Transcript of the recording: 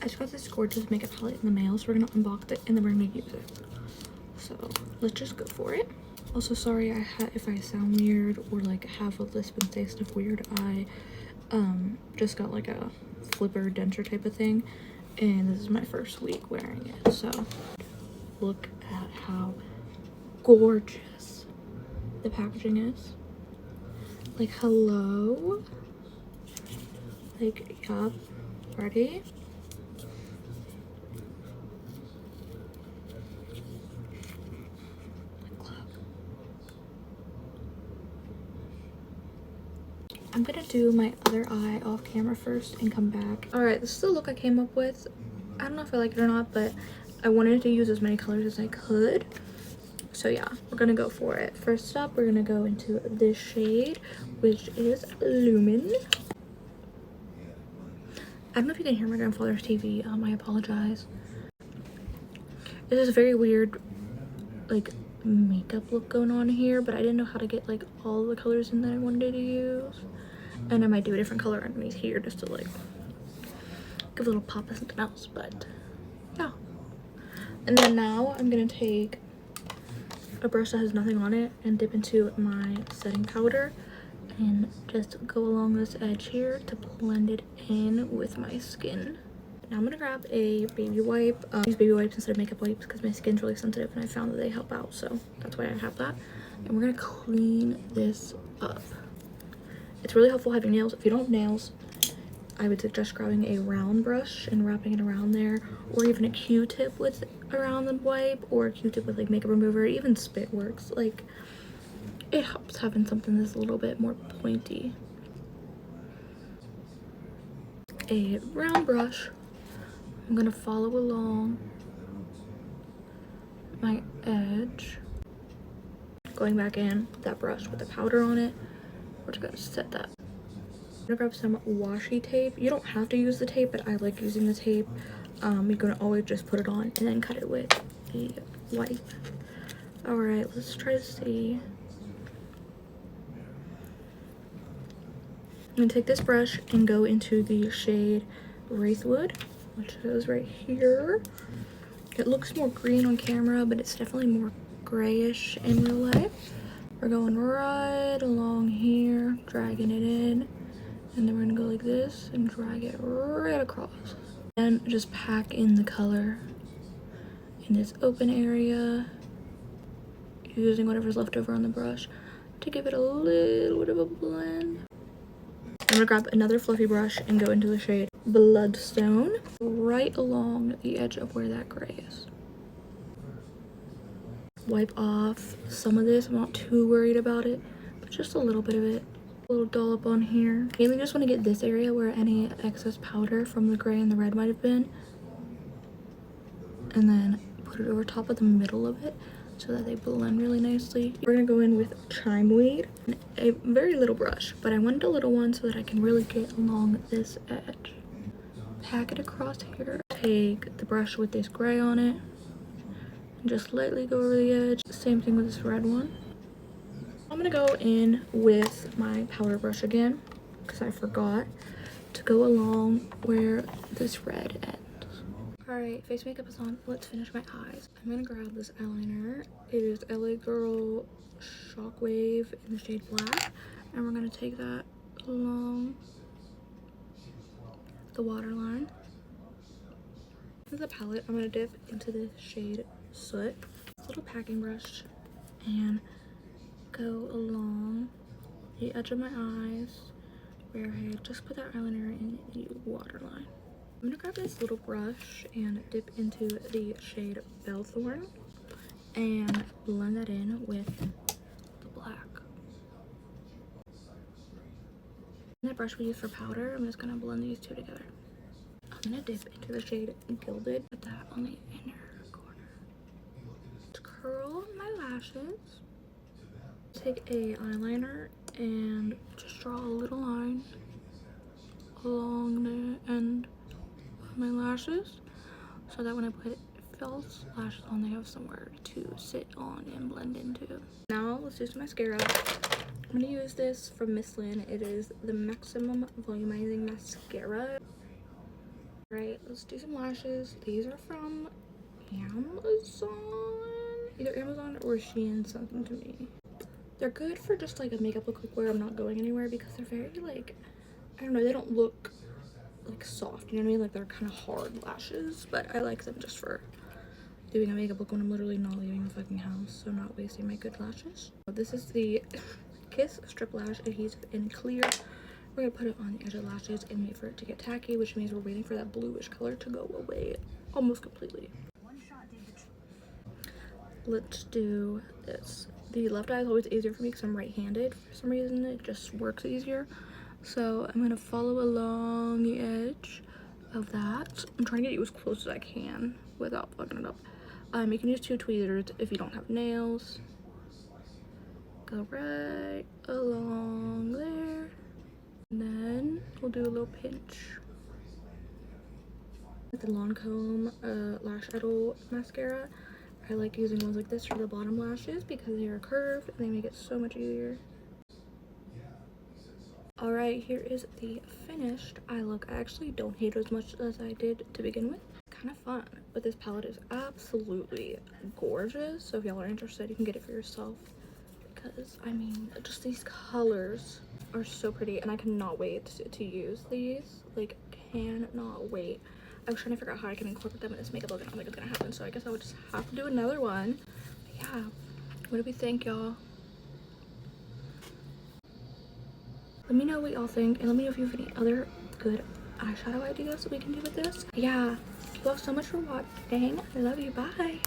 I just got this gorgeous makeup palette in the mail, so we're gonna unbox it and then we're gonna use it. So let's just go for it. Also, sorry if I sound weird or like have a lisp and say stuff weird. I just got like a flipper denture type of thing, and this is my first week wearing it. So look at how gorgeous the packaging is. Like, hello. Like, yup. Ready? I'm gonna do my other eye off camera first and come back. All right, this is the look I came up with. I don't know if I like it or not, but I wanted to use as many colors as I could. So yeah, we're gonna go for it. First up, we're gonna go into this shade, which is Lumen. I don't know if you can hear my grandfather's TV. I apologize. This is a very weird, like, makeup look going on here, but I didn't know how to get like all the colors in that I wanted to use. And I might do a different color underneath here just to like give a little pop of something else, but yeah. And then now I'm gonna take a brush that has nothing on it and dip into my setting powder and just go along this edge here to blend it in with my skin. Now I'm gonna grab a baby wipe. I use baby wipes instead of makeup wipes because my skin's really sensitive and I found that they help out, so that's why I have that. And we're gonna clean this up. It's really helpful having nails. If you don't have nails, I would suggest grabbing a round brush and wrapping it around there, or even a Q-tip with around the wipe, or a Q-tip with like makeup remover. Even spit works. Like, it helps having something that's a little bit more pointy. A round brush. I'm gonna follow along my edge, going back in with that brush with the powder on it. We're just gonna set that. I'm gonna grab some washi tape. You don't have to use the tape, but I like using the tape. You're gonna always just put it on and then cut it with the wipe. All right, let's try to see. I'm gonna take this brush and go into the shade Wraithwood, which is right here. It looks more green on camera, but it's definitely more grayish in real life. We're going right along here, dragging it in, and then we're gonna go like this and drag it right across. And just pack in the color in this open area, using whatever's left over on the brush to give it a little bit of a blend. I'm gonna grab another fluffy brush and go into the shade Bloodstone, right along the edge of where that gray is. Wipe off some of this. I'm not too worried about it, but just a little bit of it. A little dollop on here. Mainly just want to get this area where any excess powder from the gray and the red might have been, and then put it over top of the middle of it so that they blend really nicely. We're gonna go in with Chimeweed, a very little brush, but I wanted a little one so that I can really get along this edge. Pack it across here. Take the brush with this gray on it and just lightly go over the edge. Same thing with this red one. I'm gonna go in with my powder brush again because I forgot to go along where this red ends. Alright, face makeup is on. Let's finish my eyes. I'm gonna grab this eyeliner. It is LA Girl Shockwave in the shade Black, and we're gonna take that along the waterline. With the palette, I'm gonna dip into the shade Soot. Little packing brush and go along the edge of my eyes where I just put that eyeliner in the waterline. I'm gonna grab this little brush and dip into the shade Bellthorn and blend that in with the black. And that brush we use for powder, I'm just gonna blend these two together. I'm gonna dip into the shade Gilded, put that on the inner corner. To curl my lashes, take a eyeliner and just draw a little line along the end of my lashes so that when I put false lashes on, they have somewhere to sit on and blend into. Now let's do some mascara. I'm gonna use this from Miss Lynn. It is the Maximum Volumizing Mascara. Right, let's do some lashes. These are from Amazon. Either Amazon or Shein sent them to me. They're good for just like a makeup look where I'm not going anywhere because they're very like, I don't know, they don't look like soft, you know what I mean? Like they're kind of hard lashes, but I like them just for doing a makeup look when I'm literally not leaving the fucking house, so not wasting my good lashes. This is the Kiss Strip Lash Adhesive in Clear. We're gonna put it on the edge of the lashes and wait for it to get tacky, which means we're waiting for that bluish color to go away almost completely. Let's do this. The left eye is always easier for me because I'm right-handed. For some reason, it just works easier. So I'm gonna follow along the edge of that. I'm trying to get you as close as I can without fucking it up. You can use 2 tweezers if you don't have nails. Go right along there. And then we'll do a little pinch. With the Lancome Eyeshadow mascara, I like using ones like this for the bottom lashes because they are curved and they make it so much easier. Alright, here is the finished eye look. I actually don't hate it as much as I did to begin with. Kind of fun, but this palette is absolutely gorgeous. So if y'all are interested, you can get it for yourself because, I mean, just these colors are so pretty and I cannot wait to use these. Like, cannot wait. I was trying to figure out how I can incorporate them in this makeup look and I don't think it's gonna happen, so I guess I would just have to do another one. But yeah, what do we think, y'all? Let me know what y'all think, and let me know if you have any other good eyeshadow ideas that we can do with this. Yeah, thank you all so much for watching. I love you. Bye.